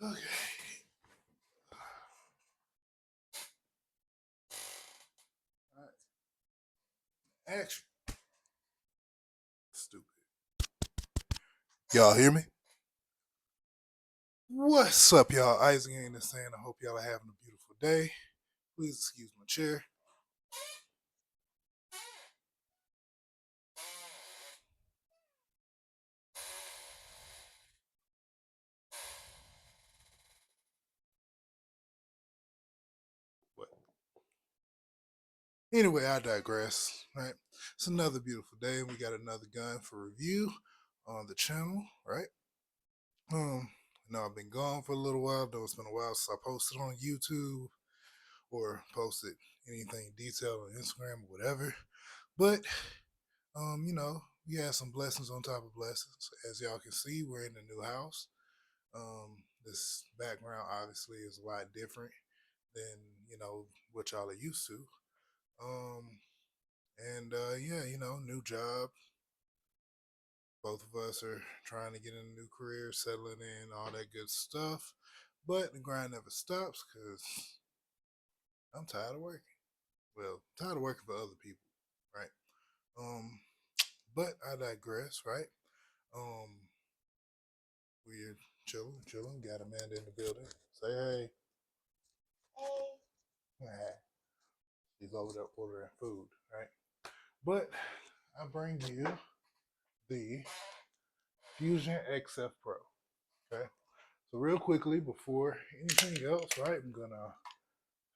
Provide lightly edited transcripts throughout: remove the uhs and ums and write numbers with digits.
Okay. All right. Action. Stupid. Y'all hear me? What's up, y'all? Isaac in this saying. I hope y'all are having a beautiful day. Please excuse my chair. What? Anyway, I digress. Right? It's another beautiful day, and we got another gun for review on the channel. Right? Um, I've been gone for a little while. Though it's been a while since I posted on YouTube or posted anything detailed on Instagram or whatever. But we had some blessings on top of blessings. As y'all can see, we're in a new house. This background obviously is a lot different than what y'all are used to. Um, and yeah, new job. Both of us are trying to get in a new career, settling in, all that good stuff. But the grind never stops because I'm tired of working. Well, tired of working for other people, right? Um, but I digress, right? Um, we're chilling. Got Amanda in the building. Say hey. Hey. He's over there ordering food, right? But I bring you the Fusion XF Pro. Okay. So real quickly, before anything else, right, I'm gonna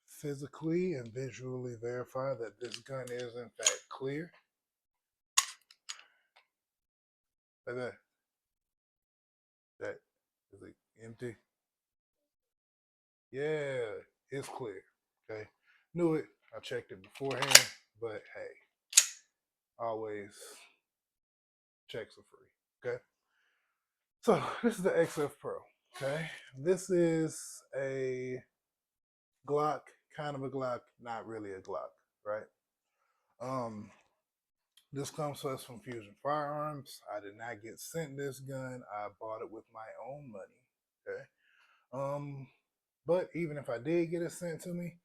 physically and visually verify that this gun is in fact clear. Like that. That is it empty? Yeah, it's clear. Okay. Knew it. I checked it beforehand, but hey, always checks are free. Okay. So this is the XF Pro. Okay. This is a Glock, kind of a Glock, not really a Glock, right? Um, this comes to us from Fusion Firearms. I did not get sent this gun. I bought it with my own money. Okay. Um, but even if I did get it sent to me,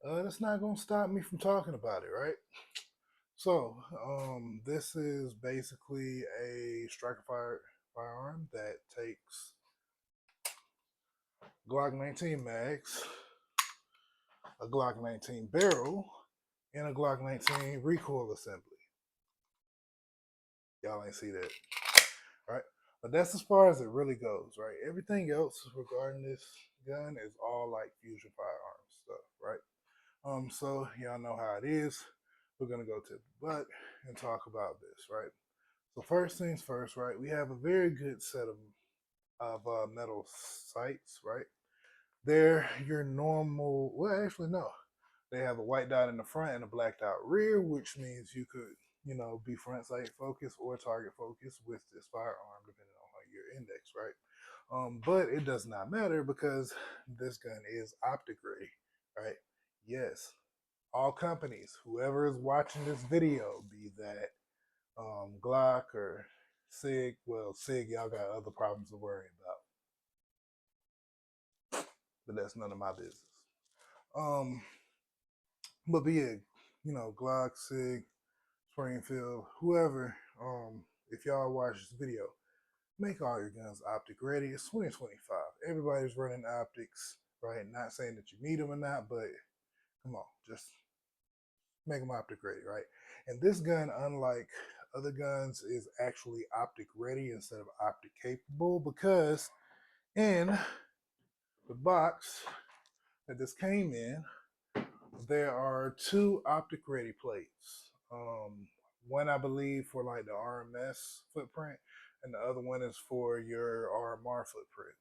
that's not gonna stop me from talking about it, right? So, this is basically a striker firearm that takes Glock 19 mags, a Glock 19 barrel, and a Glock 19 recoil assembly. Y'all ain't see that, right? But that's as far as it really goes, right? Everything else regarding this gun is all like Fusion Firearms stuff, right? So y'all know how it is. We're gonna go to the butt and talk about this, right? So first things first, right? We have a very good set of metal sights, right? They're your normal. Well, actually, no. They have a white dot in the front and a black dot rear, which means you could, be front sight focus or target focus with this firearm, depending on your index, right? But it does not matter because this gun is optic ready, right? Yes, all companies, whoever is watching this video, be that Glock or Sig, well, Sig, y'all got other problems to worry about, but that's none of my business. Um, but be it, Glock, Sig, Springfield, whoever, if y'all watch this video, make all your guns optic ready. It's 2025. Everybody's running optics, right? Not saying that you need them or not, but come on, just make them optic ready, right? And this gun, unlike other guns, is actually optic ready instead of optic capable because in the box that this came in, there are two optic ready plates. One I believe for like the RMS footprint, and the other one is for your RMR footprint.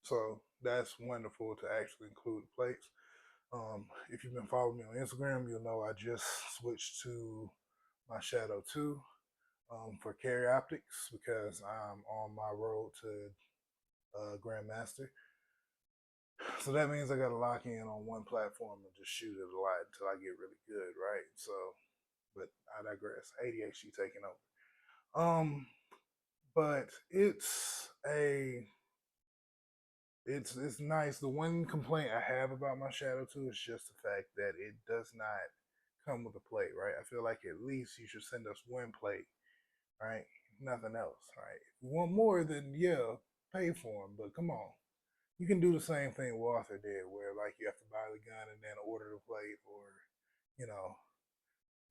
So that's wonderful to actually include the plates. If you've been following me on Instagram, you'll know I just switched to my Shadow 2 for carry optics because I'm on my road to Grandmaster. So that means I got to lock in on one platform and just shoot it a lot until I get really good, right? So, but I digress. ADHD taking over. But it's a It's nice. The one complaint I have about my Shadow 2 is just the fact that it does not come with a plate, right? I feel like at least you should send us one plate, right? Nothing else, right? If you want more, then yeah, pay for them. But come on, you can do the same thing Walther did, where like you have to buy the gun and then order the plate, or you know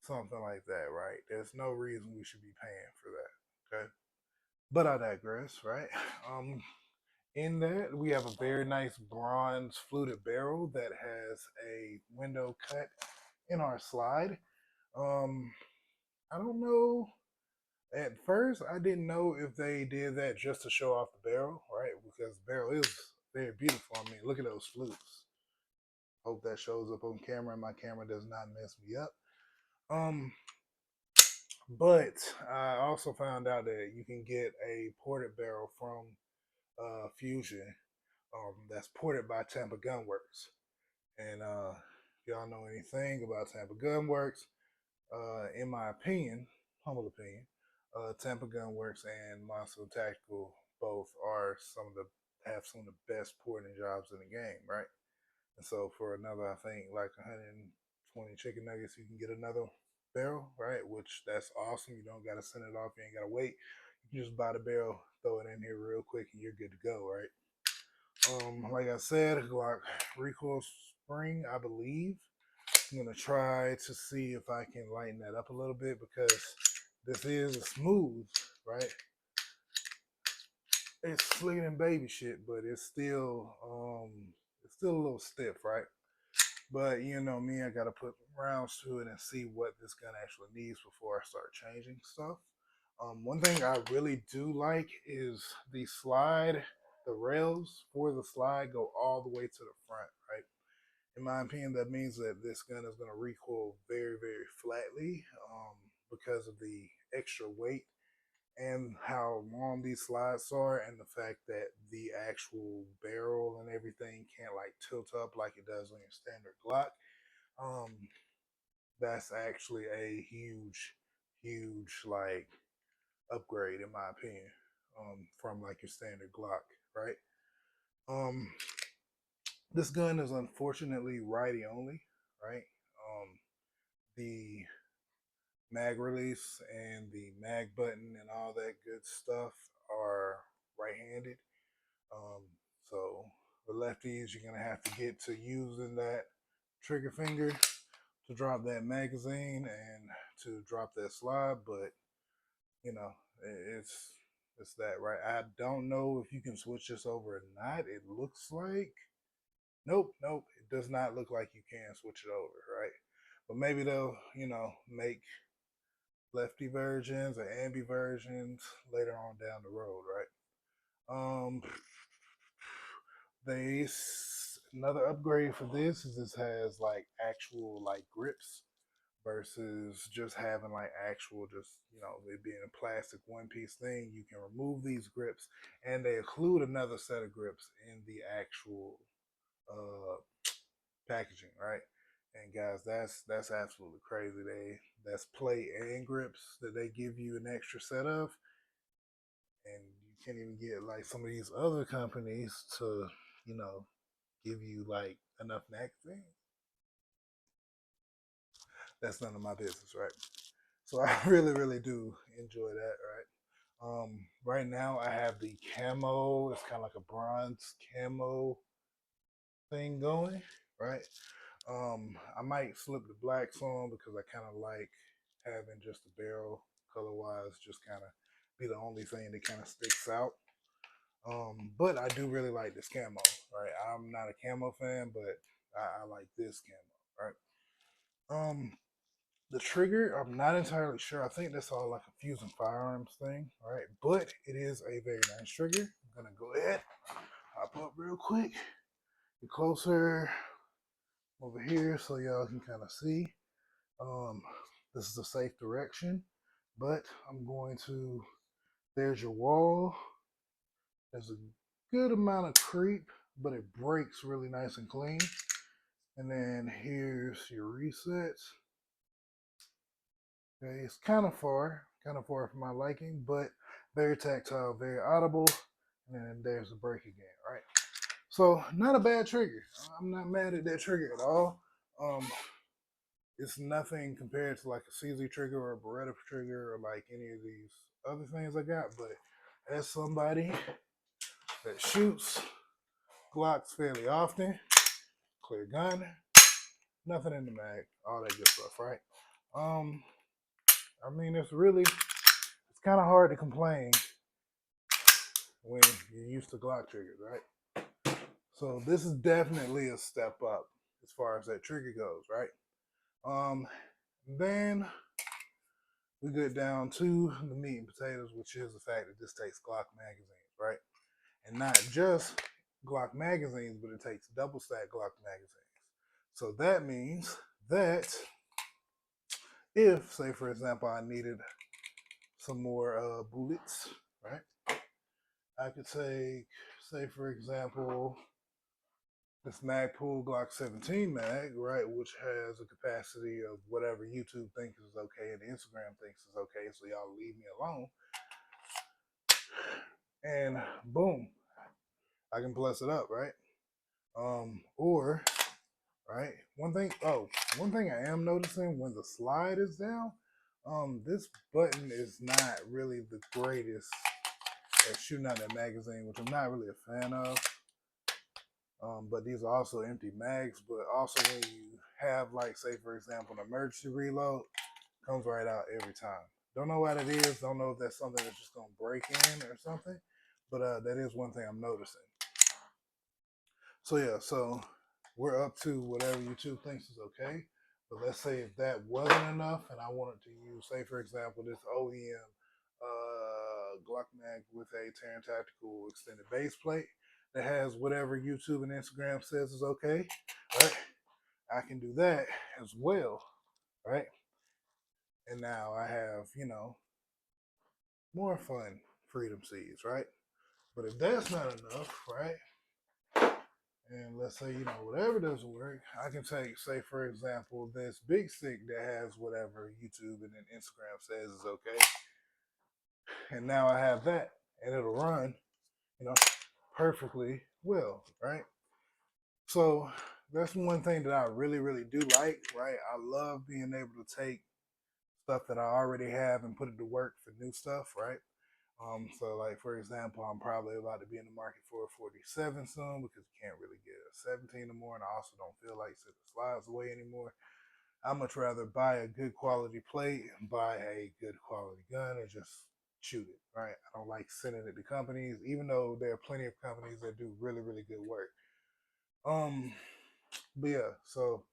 something like that, right? There's no reason we should be paying for that. Okay, but I digress, right? Um, in that, we have a very nice bronze fluted barrel that has a window cut in our slide. Um, I don't know. At first, I didn't know if they did that just to show off the barrel, right? Because the barrel is very beautiful. I mean, look at those flutes. Hope that shows up on camera and my camera does not mess me up. Um, but I also found out that you can get a ported barrel from Fusion that's ported by Tampa Gunworks. And if y'all know anything about Tampa Gunworks, in my opinion, humble opinion, Tampa Gunworks and Monster Tactical both are some of the have some of the best porting jobs in the game, right? And so for another, I think like 120 chicken nuggets, you can get another barrel, right? Which that's awesome. You don't got to send it off. You ain't got to wait. You can just buy the barrel, throw it in here real quick, and you're good to go, right? Like I said, Glock recoil spring, I believe. I'm gonna try to see if I can lighten that up a little bit because this is a smooth, right? It's slicker than baby shit, but it's still a little stiff, right? But you know me, I gotta put rounds to it and see what this gun actually needs before I start changing stuff. One thing I really do like is the slide. The rails for the slide go all the way to the front, right? In my opinion, that means that this gun is going to recoil very, very flatly because of the extra weight and how long these slides are, and the fact that the actual barrel and everything can't like tilt up like it does on your standard Glock. Um, that's actually a huge, huge like upgrade in my opinion from like your standard Glock, right? Um, this gun is unfortunately righty only, right? The mag release and the mag button and all that good stuff are right-handed. Um, so the lefties, you're gonna have to get to using that trigger finger to drop that magazine and to drop that slide. But you know, it's that, right? I don't know if you can switch this over or not. It looks like nope, nope. It does not look like you can switch it over, right? But maybe they'll, make lefty versions or ambi versions later on down the road, right? Um, they another upgrade for this is this has like actual like grips versus just having like actual just it being a plastic one piece thing. You can remove these grips and they include another set of grips in the actual uh packaging, right? And guys, that's absolutely crazy. That's plate and grips that they give you an extra set of, and you can't even get like some of these other companies to, you know, give you like enough magazines. That's none of my business, right? So I really, really do enjoy that, right? Right now I have the camo. It's kind of like a bronze camo thing going, right? I might flip the blacks on because I kind of like having just the barrel color wise, just kind of be the only thing that kind of sticks out. But I do really like this camo, right? I'm not a camo fan, but I like this camo, right? Um, the trigger, I'm not entirely sure. I think that's all like a Fusion Firearms thing, right? But it is a very nice trigger. I'm gonna go ahead, hop up real quick, get closer over here so y'all can kind of see. Um, this is a safe direction, but I'm going to, there's your wall. There's a good amount of creep, but it breaks really nice and clean. And then here's your resets. Okay, it's kind of far for my liking, but very tactile, very audible. And then there's the break again, right? So not a bad trigger. I'm not mad at that trigger at all. Um, it's nothing compared to like a CZ trigger or a Beretta trigger or like any of these other things I got. But as somebody that shoots Glocks fairly often, clear gun, nothing in the mag, all that good stuff, right? Um, I mean, it's kind of hard to complain when you're used to Glock triggers, right? So this is definitely a step up as far as that trigger goes, right? Um, then we get down to the meat and potatoes, which is the fact that this takes Glock magazines, right? And not just Glock magazines, but it takes double stack Glock magazines. So that means that if, say, for example, I needed some more bullets, right? I could take, say, for example, this Magpul Glock 17 mag, right, which has a capacity of whatever YouTube thinks is okay and Instagram thinks is okay, so y'all leave me alone. And boom, I can plus it up, right? Or right, one thing I am noticing when the slide is down, this button is not really the greatest at shooting out that magazine, which I'm not really a fan of. But these are also empty mags. But also when you have, like, say for example, an emergency reload, comes right out every time. Don't know what it is. Don't know if that's something that's just gonna break in or something. But that is one thing I'm noticing. So yeah, so we're up to whatever YouTube thinks is okay. But let's say if that wasn't enough, and I wanted to use, say for example, this OEM Glock mag with a Terran Tactical extended base plate that has whatever YouTube and Instagram says is okay, right? I can do that as well, right? And now I have, more fun freedom seeds, right? But if that's not enough, right? And let's say, whatever doesn't work, I can take, say, for example, this big stick that has whatever YouTube and then Instagram says is okay. And now I have that, and it'll run, you know, perfectly well, right? So that's one thing that I really, really do like, right? I love being able to take stuff that I already have and put it to work for new stuff, right? So like for example, I'm probably about to be in the market for a 47 soon because you can't really get a 17 anymore, and I also don't feel like sending slides away anymore. I much rather buy a good quality plate, buy a good quality gun, and just shoot it. Right? I don't like sending it to companies, even though there are plenty of companies that do really, really good work. Um, but yeah, so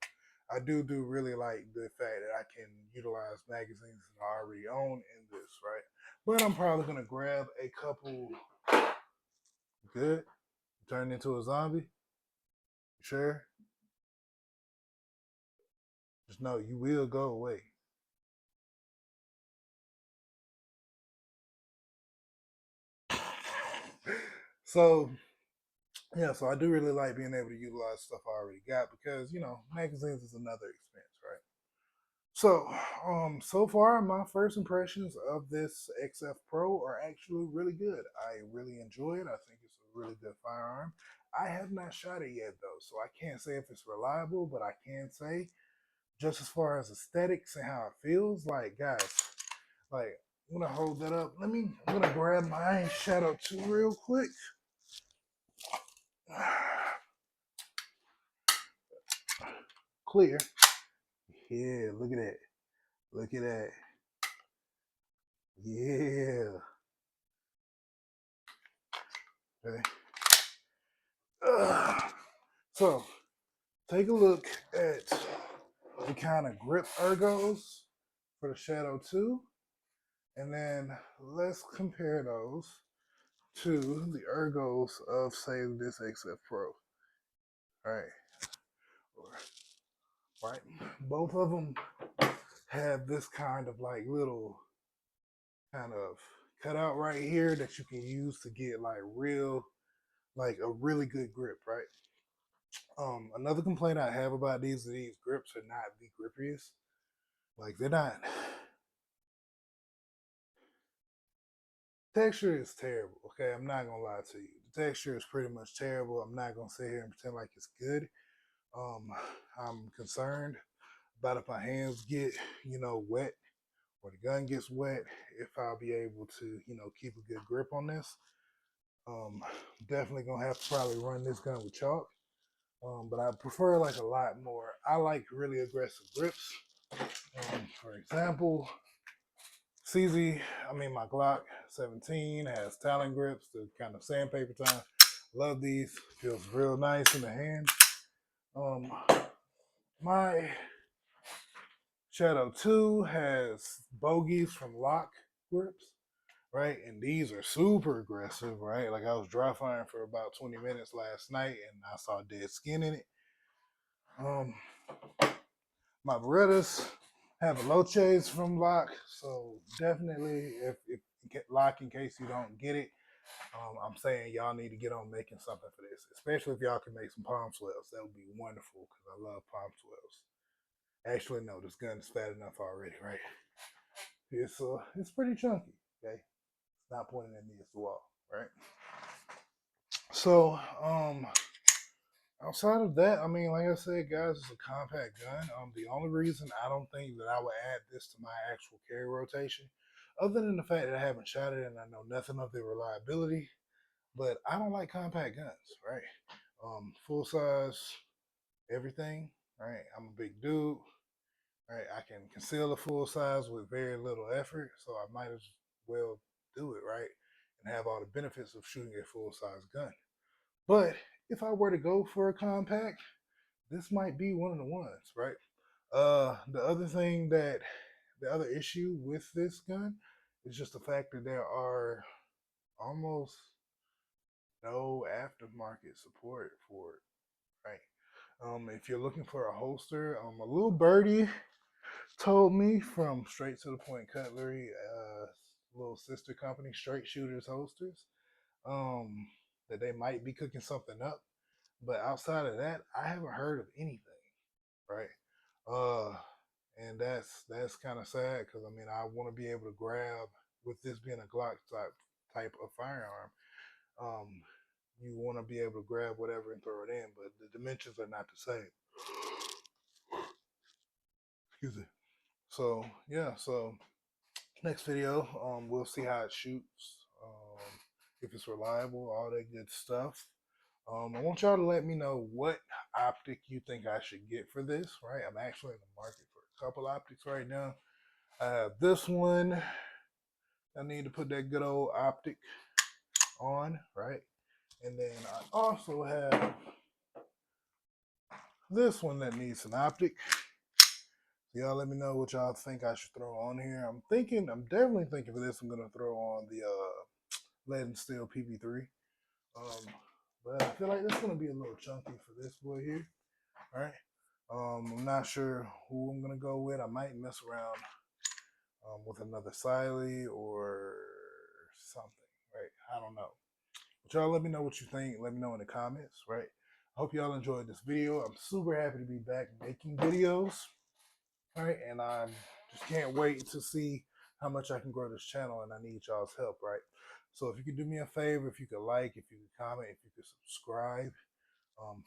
I do really like the fact that I can utilize magazines that I already own in this, right? But I'm probably gonna grab a couple. Good. Turn into a zombie. Sure. Just know you will go away. So yeah, so I do really like being able to utilize stuff I already got because magazines is another expense, right? So far my first impressions of this XF Pro are actually really good. I really enjoy it. I think it's a really good firearm. I have not shot it yet though, so I can't say if it's reliable, but I can say just as far as aesthetics and how it feels, like guys, like I'm gonna hold that up. I'm gonna grab my Shadow 2 real quick. Clear. Yeah, look at that. Look at that. Yeah. Okay. So take a look at the kind of grip ergos for the Shadow 2, and then let's compare those to the ergos of, say, this XF Pro. All right. Right. Both of them have this kind of like little kind of cutout right here that you can use to get like a really good grip, right? Another complaint I have about these grips are not the grippiest. Like they're not. Texture is terrible. Okay, I'm not gonna lie to you. The texture is pretty much terrible. I'm not gonna sit here and pretend like it's good. I'm concerned about if my hands get, wet or the gun gets wet, if I'll be able to, keep a good grip on this. Definitely gonna have to probably run this gun with chalk. But I prefer like a lot more. I like really aggressive grips. For example, my Glock 17 has Talon grips, the kind of sandpaper time. Love these. Feels real nice in the hand. My Shadow 2 has bogeys from Lock grips, right? And these are super aggressive, right? Like I was dry firing for about 20 minutes last night and I saw dead skin in it. Um, my Berettas have Veloces from Lock, so definitely if Lock, in case you don't get it, I'm saying y'all need to get on making something for this, especially if y'all can make some palm swells. That would be wonderful because I love palm swells. Actually, no, this gun is fat enough already, right? It's pretty chunky. Okay, it's not pointing at me; it's the wall, right? So, outside of that, I mean, like I said, guys, it's a compact gun. The only reason I don't think that I would add this to my actual carry rotation, other than the fact that I haven't shot it and I know nothing of the reliability, but I don't like compact guns, right? Full size, everything, right? I'm a big dude, right? I can conceal a full size with very little effort, so I might as well do it, right? And have all the benefits of shooting a full size gun. But if I were to go for a compact, this might be one of the ones, right? The other issue with this gun is just the fact that there are almost no aftermarket support for it, right? If you're looking for a holster, a little birdie told me from Straight to the Point Cutlery, little sister company, Straight Shooters Holsters, um, that they might be cooking something up. But outside of that, I haven't heard of anything, right? Uh, and that's kind of sad because I mean I want to be able to grab with this being a Glock type of firearm. Um, you want to be able to grab whatever and throw it in, but the dimensions are not the same. Excuse me. So yeah, so next video, we'll see how it shoots, if it's reliable, all that good stuff. I want y'all to let me know what optic you think I should get for this, right? I'm actually in the market for a couple optics right now. I have this one. I need to put that good old optic on, right? And then I also have this one that needs an optic. Y'all let me know what y'all think I should throw on here. I'm definitely thinking for this, I'm gonna throw on the Lead and Steel PP3. Um, but I feel like this is gonna be a little chunky for this boy here. All right. I'm not sure who I'm gonna go with. I might mess around with another Siley or something, right? I don't know. But y'all let me know what you think. Let me know in the comments, right? I hope y'all enjoyed this video. I'm super happy to be back making videos, right? And I just can't wait to see how much I can grow this channel, and I need y'all's help, right? So if you could do me a favor, if you could like, if you could comment, if you could subscribe,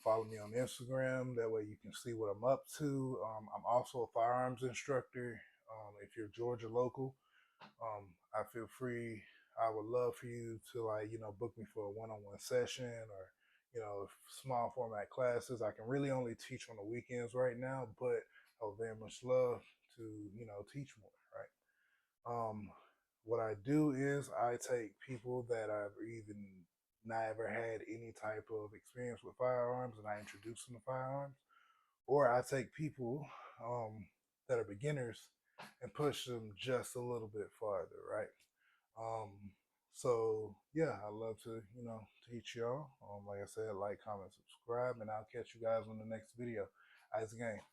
follow me on Instagram. That way you can see what I'm up to. I'm also a firearms instructor. If you're Georgia local, I feel free. I would love for you to book me for a one-on-one session or small format classes. I can really only teach on the weekends right now, but I would very much love to teach more. Right. What I do is I take people that I've even never had any type of experience with firearms and I introduce them to firearms, or I take people that are beginners and push them just a little bit farther, right? Um, so yeah, I love to teach y'all. Like I said, like, comment, subscribe, and I'll catch you guys on the next video. Ice Gang.